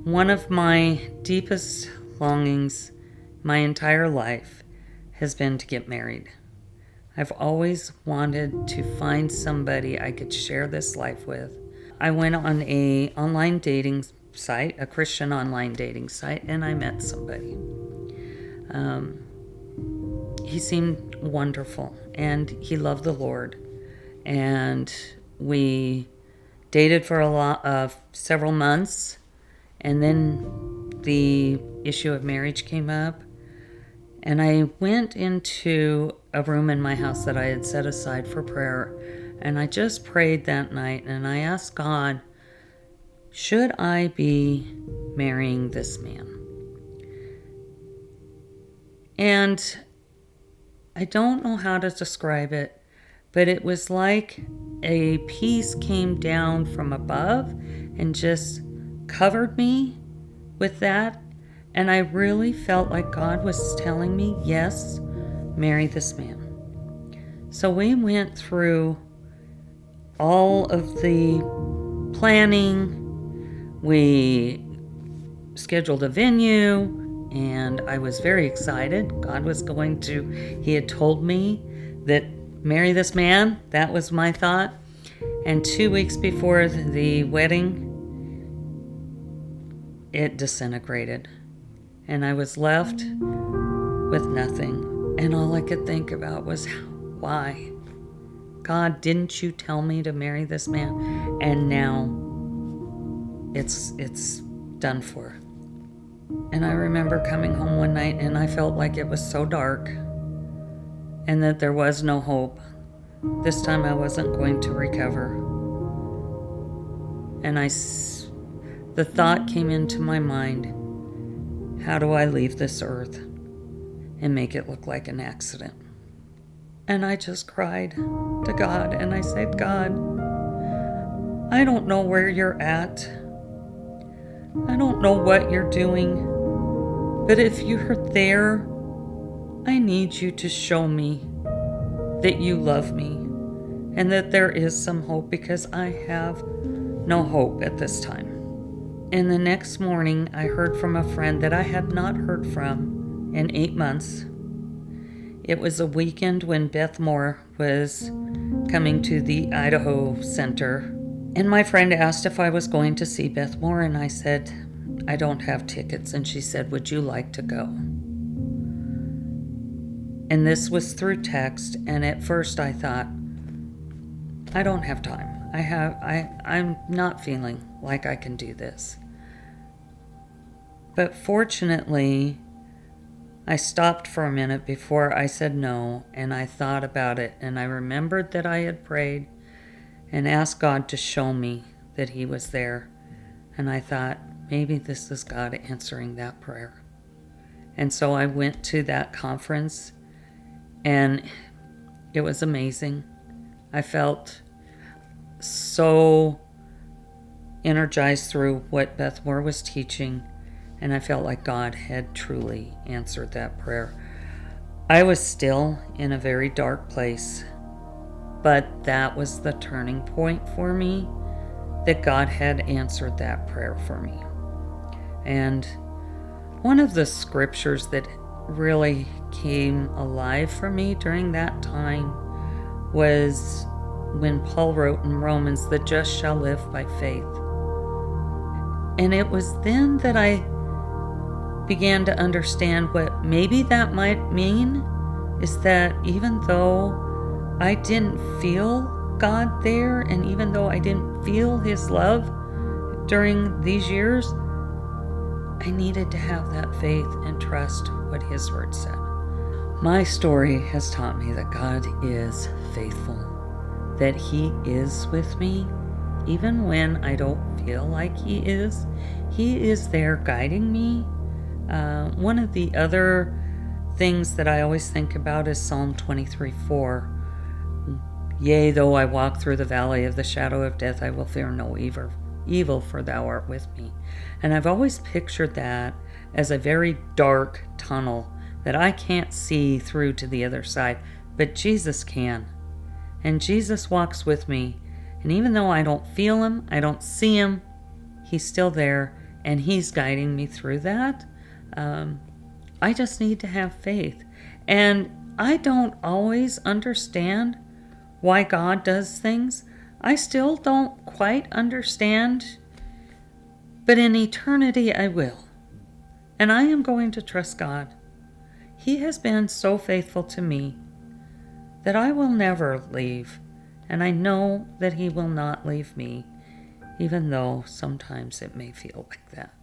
One of my deepest longings my entire life has been to get married. I've always wanted to find somebody I could share this life with. I went on a online dating site, a Christian online dating site, and I met somebody. He seemed wonderful, and he loved the Lord. And we dated for several months, and then the issue of marriage came up. And I went into a room in my house that I had set aside for prayer, and I just prayed that night, and I asked God, should I be marrying this man? And I don't know how to describe it, but it was like a peace came down from above and just covered me with that. And I really felt like God was telling me, yes, marry this man. So we went through all of the planning. We scheduled a venue, and I was very excited. He had told me that marry this man. That was my thought. And 2 weeks before the wedding, it disintegrated. And I was left with nothing. And all I could think about was, why? God, didn't you tell me to marry this man? And now it's done for. And I remember coming home one night, and I felt like it was so dark and that there was no hope. This time I wasn't going to recover. And the thought came into my mind, how do I leave this earth and make it look like an accident? And I just cried to God, and I said, God, I don't know where you're at. I don't know what you're doing. But if you're there, I need you to show me that you love me and that there is some hope, because I have no hope at this time. And the next morning, I heard from a friend that I had not heard from in 8 months. It was a weekend when Beth Moore was coming to the Idaho Center. And my friend asked if I was going to see Beth Moore, and I said, I don't have tickets. And she said, would you like to go? And this was through text, and at first I thought, I don't have time. I'm not feeling like I can do this. But fortunately, I stopped for a minute before I said no, and I thought about it, and I remembered that I had prayed and asked God to show me that He was there. And I thought, maybe this is God answering that prayer. And so I went to that conference, and it was amazing. I felt so energized through what Beth Moore was teaching, and I felt like God had truly answered that prayer. I was still in a very dark place, but that was the turning point for me, that God had answered that prayer for me. And one of the scriptures that really came alive for me during that time was when Paul wrote in Romans, the just shall live by faith. And it was then that I began to understand what maybe that might mean, is that even though I didn't feel God there, and even though I didn't feel His love during these years, I needed to have that faith and trust what His word said. My story has taught me that God is faithful, that He is with me, even when I don't feel like He is. He is there guiding me. One of the other things that I always think about is Psalm 23:4. Yea, though I walk through the valley of the shadow of death, I will fear no evil, for thou art with me. And I've always pictured that as a very dark tunnel that I can't see through to the other side, but Jesus can. And Jesus walks with me. And even though I don't feel Him, I don't see Him, He's still there, and He's guiding me through that. I just need to have faith. And I don't always understand why God does things. I still don't quite understand, but in eternity I will. And I am going to trust God. He has been so faithful to me that I will never leave, and I know that He will not leave me, even though sometimes it may feel like that.